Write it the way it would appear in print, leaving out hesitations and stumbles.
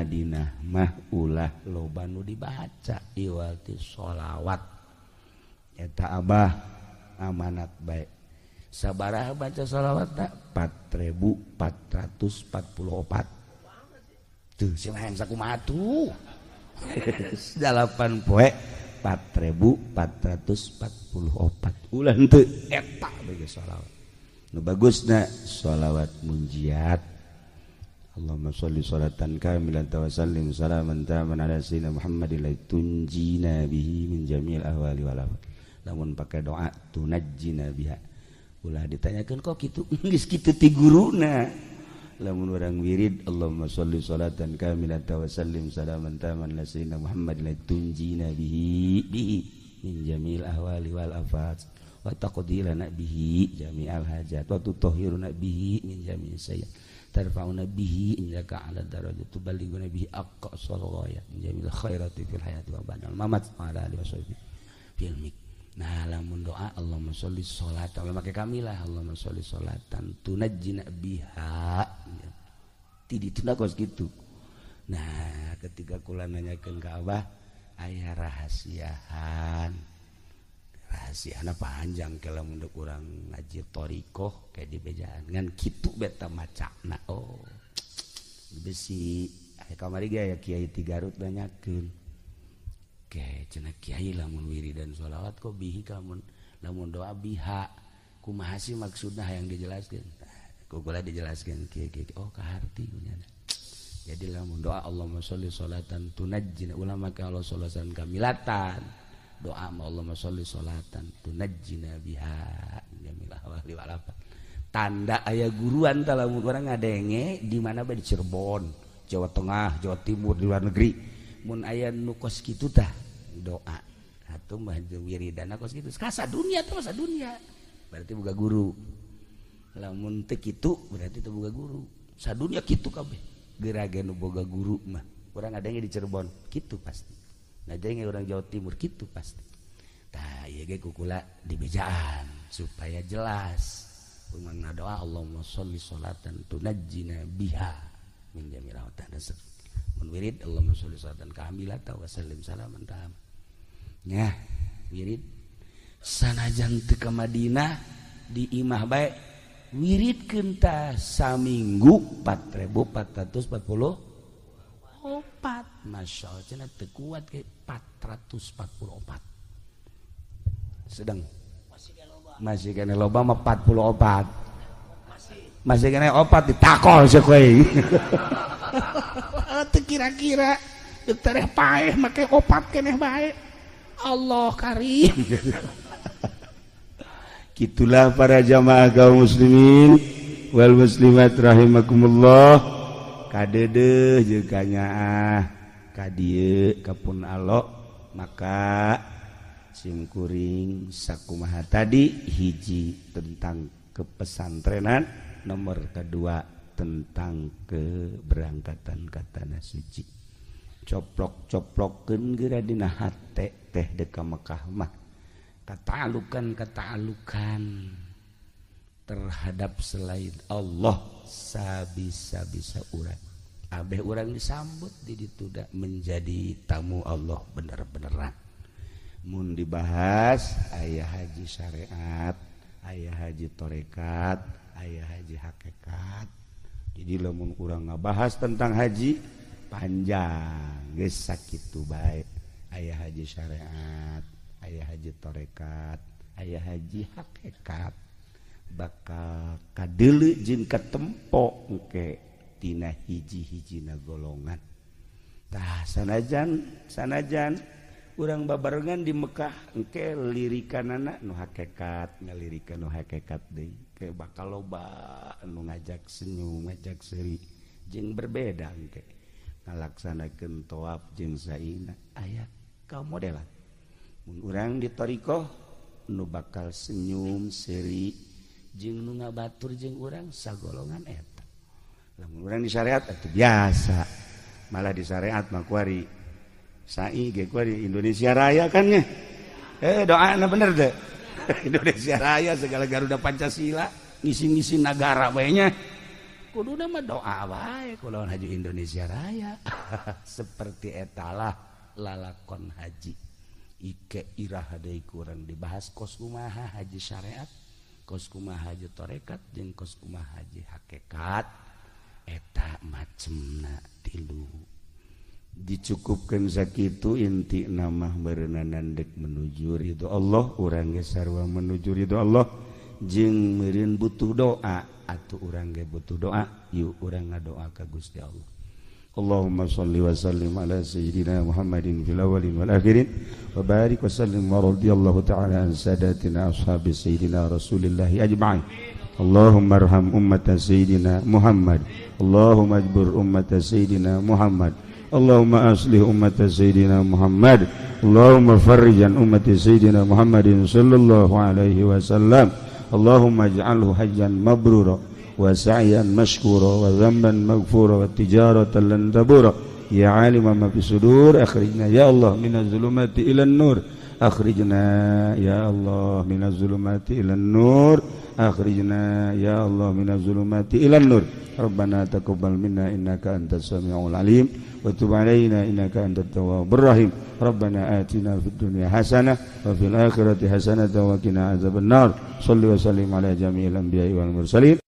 Madinah mah ulah loba nu dibaca iwal ti sholawat eta Abah amanat baik sabaraha baca sholawat tak 4.444 tuh si lain sakumaha tuh 8 poe 4.444 ulah henteu eta bagi sholawat nu bagusna sholawat munjiat Allahumma sholli sholatan kamilan wa sallim salaman taman ala sayyidina Muhammadin la tunjina bihi min jami'il ahwali wal afat. Lamun pakai doa tunajjina biha. Ulah ditanyakeun kok kitu geus kitu ti guruna. Lamun urang wirid Allahumma sholli sholatan kamilan wa sallim salaman taman ala sayyidina Muhammadin la tunjina bihi min jami'il ahwali wal afat wa taqdilana bihi jami'al hajat wa tutahhiruna bihi min jami'is sayyi'at. Tarfa'una bihi innaka 'ala darajati tuballighuna bihi aqsal ghayat min jamil khairati fil hayati wa ba'dal mamat wa ala alihi washabihi fil mik. Nah lamun doa Allahumma sholli sholatan make kamilah Allahumma sholli sholatan tunajjina biha ti dituna kos kitu. Nah ketika kula nanyakeun ka Abah aya rahasiahan rahasiana panjang kalau untuk kurang ngaji torikoh kayak di bejaan ngan kitu beta macana oh besi kamari gaya kiai ti Garut nanyakeun ke cenah kiai lamun wiridan sholawat kok bihi kamun lamun doa biha kumaha sih maksudna hayang dijelaskeun kula dijelaskeun kiai oh kaharti kunyana jadi lamun doa Allahumma sholli sholatan tunajjina ulama kalau sholatan kamilatan doa Allahumma sholli sholatan tunajjina biha jamilah wali walafat tanda aya guruan tah lamun urang ngadenge di mana bae di Cirebon Jawa Tengah Jawa Timur di luar negeri mun aya nu kos kitu tah doa atuh mah wiridana kos kitu kasa dunia teh masa dunia berarti boga guru lamun teu kitu berarti teu boga guru sadunya kitu kabeh gerage nu boga guru mah urang ngadenge di Cirebon kitu pasti ngajenge orang Jawa Timur gitu pasti. Tah ieu ge kukula dibejaan supaya jelas. Pemangna doa Allahumma sholli sholatan tunajjina biha min jami'il awtan. Mun wirid Allahumma sholli sholatan kamilatan wa sallim salaman tam. Nya wirid sanajan teu ka Madinah di imah bae wiridkeun tah saminggu 4.444 Masya Allah cenah teu kuat ke 444 sedang masih kena loba mah 44 masih kena opat ditakol sih kowe teu kira-kira teu tereh paeh make opat keneh bae Allah karim gitulah para jamaah kaum muslimin wal muslimat rahimakumullah kadeudeung jeung kanyaah ka dieu kapun alok maka simkuring sakumaha tadi hiji tentang kepesantrenan nomor kedua tentang keberangkatan ka tanah suci coplok-coplokkeun geura dina hate teh deka Mekah mah kata'alukan terhadap selain Allah sabisa-bisa urang abeh urang disambut di ditu da menjadi tamu Allah bener-beneran mun dibahas aya haji syariat aya haji torekat aya haji hakikat jadi lamun urang ngabahas tentang haji panjang geus sakitu bae aya haji syariat aya haji torekat aya haji hakikat bakal kadeuleu jeung katempo engke tina hiji-hijina golongan. Tah sanajan urang babarengan di Mekah engke lirikanana nu hakikat ngalirikan nu hakikat deui ke bakal loba anu ngajak senyum ngajak seri jeung berbeda engke ngalaksanakeun tawaf jeung saina aya kaum modelan mun urang di thariqah nu bakal senyum seri jeung nu ngabatur jeung urang sagolongan eta. Lamun urang di syariat atuh biasa. Malah di syariat mah kuari sai ge kuari Indonesia Raya kan nya. Doana bener teh. Indonesia Raya segala Garuda Pancasila ngisi-ngisi negara bae nya. kuduna mah doa wae kulawan haji Indonesia Raya. Seperti etalah lalakon haji. Ike irah deui kurang dibahas kos kumaha haji syariat, kos kumaha haji tarekat jeung kos kumaha haji hakikat. Eta macemna tilu. Dicukupkeun sakitu inti nama berenang dek menuju ridho Allah, urang ge sarua menuju ridho Allah jeung meureun butuh doa atuh urang ge butuh doa yuk urang ngadoa ka Gusti Allah. Allahumma shalli wa sallim ala sayyidina Muhammadin fil awwalin wal akhirin wa barik wa sallim wa radhiyallahu ta'ala an sadatina ashabi sayyidina Rasulillah ajma'in. Allahumma arham ummata sayyidina Muhammad, Allahumma ajbur ummata sayyidina Muhammad, Allahumma aslih ummata sayyidina Muhammad, Allahumma farrijan ummati sayyidina Muhammadin sallallahu alaihi wasallam. Allahumma ij'alhu hajjan mabrura wa sa'yan mashkura wa dhanban maghfura wa tijaratan lan tabura. Ya alima ma fi sudur akhrijna ya Allah minaz zulumati ilan nur, akhrijna ya Allah minaz zulumati ilan nur, akhrijna ya Allah minaz zulumati ilan nur. Rabbana taqabbal minna innaka antas samiul alim wa tub alaina innaka antat tawwabur rahim. Rabbana atina fid dunya hasanah wa fil akhirati hasanah wa qina azabannar. Shalli wa sallim ala jami'il anbiya'i wal mursalin.